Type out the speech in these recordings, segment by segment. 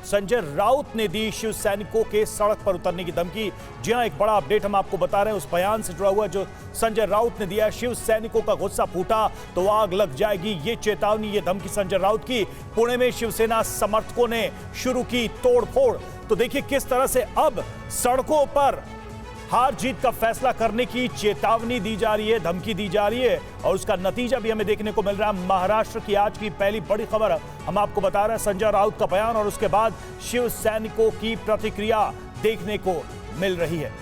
संजय राउत ने दी शिव सैनिकों के सड़क पर उतरने की धमकी। जी हां, एक बड़ा अपडेट हम आपको बता रहे हैं उस बयान से जुड़ा हुआ जो संजय राउत ने दिया। शिव सैनिकों का गुस्सा फूटा तो आग लग जाएगी, ये चेतावनी, ये धमकी संजय राउत की। पुणे में शिवसेना समर्थकों ने शुरू की तोड़फोड़। तो देखिए किस तरह से अब सड़कों पर हार जीत का फैसला करने की चेतावनी दी जा रही है, धमकी दी जा रही है, और उसका नतीजा भी हमें देखने को मिल रहा है। महाराष्ट्र की आज की पहली बड़ी खबर हम आपको बता रहे हैं, संजय राउत का बयान और उसके बाद शिव सैनिकों की प्रतिक्रिया देखने को मिल रही है।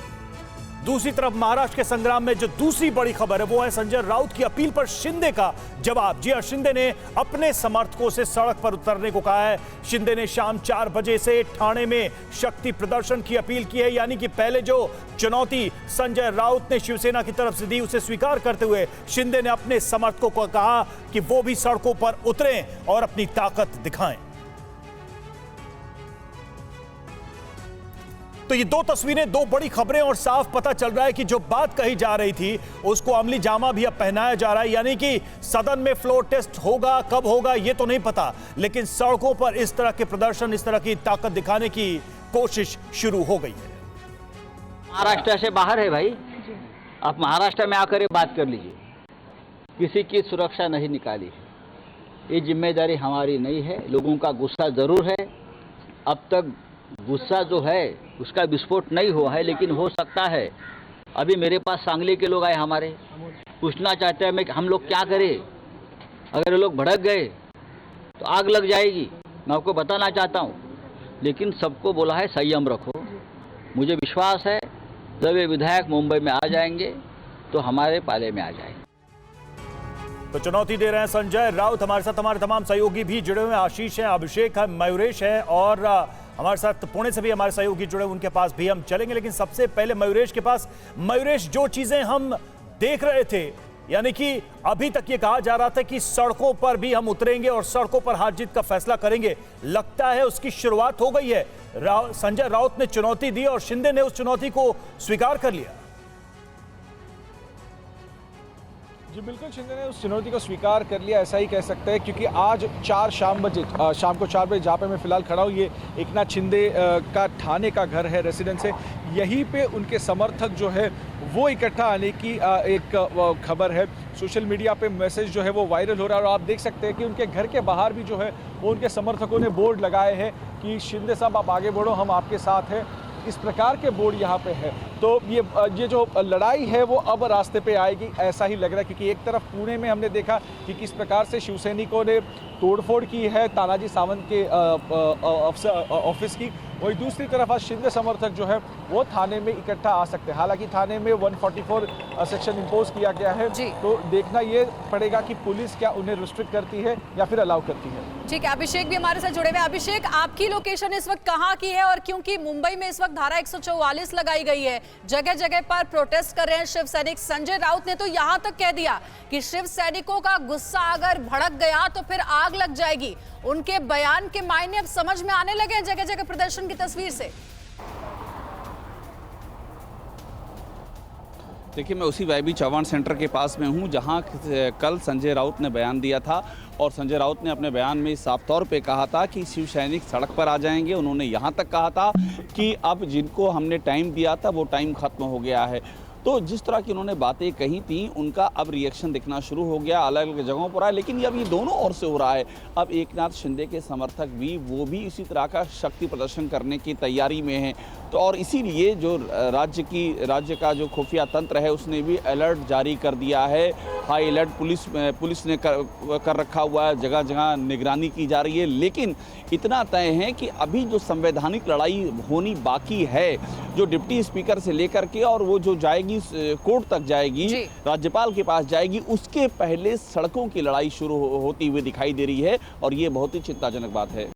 दूसरी तरफ महाराष्ट्र के संग्राम में जो दूसरी बड़ी खबर है वो है संजय राउत की अपील पर शिंदे का जवाब। जी हां, शिंदे ने अपने समर्थकों से सड़क पर उतरने को कहा है। शिंदे ने शाम 4 बजे से ठाणे में शक्ति प्रदर्शन की अपील की है, यानी कि पहले जो चुनौती संजय राउत ने शिवसेना की तरफ से दी उसे स्वीकार करते हुए शिंदे ने अपने समर्थकों को कहा कि वो भी सड़कों पर उतरें और अपनी ताकत दिखाएं। तो ये दो तस्वीरें, दो बड़ी खबरें, और साफ पता चल रहा है कि जो बात कही जा रही थी उसको अमली जामा भी अब पहनाया जा रहा है। यानी कि सदन में फ्लोर टेस्ट होगा, कब होगा ये तो नहीं पता, लेकिन सड़कों पर इस तरह के प्रदर्शन, इस तरह की ताकत दिखाने की कोशिश शुरू हो गई है। महाराष्ट्र से बाहर है भाई, आप महाराष्ट्र में आकर बात कर लीजिए। किसी की सुरक्षा नहीं निकाली है, ये जिम्मेदारी हमारी नहीं है। लोगों का गुस्सा जरूर है, अब तक गुस्सा जो है उसका विस्फोट नहीं हुआ है, लेकिन हो सकता है। अभी मेरे पास सांगली के लोग आए, हमारे पूछना चाहते हैं हम लोग क्या करें, अगर लोग भड़क गए तो आग लग जाएगी। मैं आपको बताना चाहता हूँ, लेकिन सबको बोला है संयम रखो। मुझे विश्वास है जब ये विधायक मुंबई में आ जाएंगे तो हमारे पाले में आ जाएंगे। तो चुनौती दे रहे हैं संजय राउत। हमारे साथ हमारे तमाम सहयोगी भी जुड़े हुए हैं, आशीष है, अभिषेक है, मयूरेश है, और हमारे साथ पुणे से भी हमारे सहयोगी जुड़े, उनके पास भी हम चलेंगे। लेकिन सबसे पहले मयूरेश के पास। मयूरेश, जो चीजें हम देख रहे थे, यानी कि अभी तक ये कहा जा रहा था कि सड़कों पर भी हम उतरेंगे और सड़कों पर हार जीत का फैसला करेंगे, लगता है उसकी शुरुआत हो गई है। संजय राउत ने चुनौती दी और शिंदे ने उस चुनौती को स्वीकार कर लिया। जी बिल्कुल, शिंदे ने उस चुनौती को स्वीकार कर लिया, ऐसा ही कह सकते हैं, क्योंकि आज शाम को 4 बजे जहाँ पे मैं फिलहाल खड़ा हूँ, ये एकनाथ शिंदे का ठाणे का घर है, रेसिडेंस है। यहीं पे उनके समर्थक जो है वो इकट्ठा आने की एक खबर है। सोशल मीडिया पे मैसेज जो है वो वायरल हो रहा है, और आप देख सकते हैं कि उनके घर के बाहर भी जो है वो उनके समर्थकों ने बोर्ड लगाए हैं कि शिंदे साहब आप आगे बढ़ो, हम आपके साथ हैं। इस प्रकार के बोर्ड यहाँ पे है। तो ये जो लड़ाई है वो अब रास्ते पे आएगी, ऐसा ही लग रहा है, क्योंकि एक तरफ पुणे में हमने देखा कि किस प्रकार से शिवसैनिकों ने तोड़फोड़ की है तानाजी सावंत के ऑफिस की, वही दूसरी तरफ आज शिंदे समर्थक जो है वो थाने में इकट्ठा आ सकते हैं। हालांकि थाने में 144 सेक्शन इम्पोज किया गया है, तो देखना ये पड़ेगा कि पुलिस क्या उन्हें रिस्ट्रिक्ट करती है या फिर अलाउ करती है। ठीक है, अभिषेक भी हमारे साथ जुड़े हुए। अभिषेक, आपकी लोकेशन इस वक्त कहाँ की है? और क्योंकि मुंबई में इस वक्त धारा 144 लगाई गई है, जगह जगह पर प्रोटेस्ट कर रहे हैं शिव सैनिक। संजय राउत ने तो यहाँ तक कह दिया कि शिव सैनिकों का गुस्सा अगर भड़क गया तो फिर आग लग जाएगी। उनके बयान के मायने अब समझ में आने लगे हैं जगह जगह प्रदर्शन की तस्वीर से। देखिए, मैं उसी वाईबी चौहान सेंटर के पास में हूं जहां कल संजय राउत ने बयान दिया था, और संजय राउत ने अपने बयान में साफ तौर पे कहा था कि शिव सैनिक सड़क पर आ जाएंगे। उन्होंने यहां तक कहा था कि अब जिनको हमने टाइम दिया था वो टाइम खत्म हो गया है। तो जिस तरह की उन्होंने बातें कही थी उनका अब रिएक्शन दिखना शुरू हो गया, अलग अलग जगहों पर आए, लेकिन अब ये दोनों ओर से हो रहा है। अब एकनाथ शिंदे के समर्थक भी इसी तरह का शक्ति प्रदर्शन करने की तैयारी में हैं। तो और इसीलिए जो राज्य का जो खुफिया तंत्र है उसने भी अलर्ट जारी कर दिया है। हाई अलर्ट पुलिस ने कर रखा हुआ है, जगह जगह निगरानी की जा रही है। लेकिन इतना तय है कि अभी जो संवैधानिक लड़ाई होनी बाकी है, जो डिप्टी स्पीकर से लेकर के और वो जो जाएगी कोर्ट तक जाएगी, राज्यपाल के पास जाएगी, उसके पहले सड़कों की लड़ाई शुरू होती हुई दिखाई दे रही है, और ये बहुत ही चिंताजनक बात है।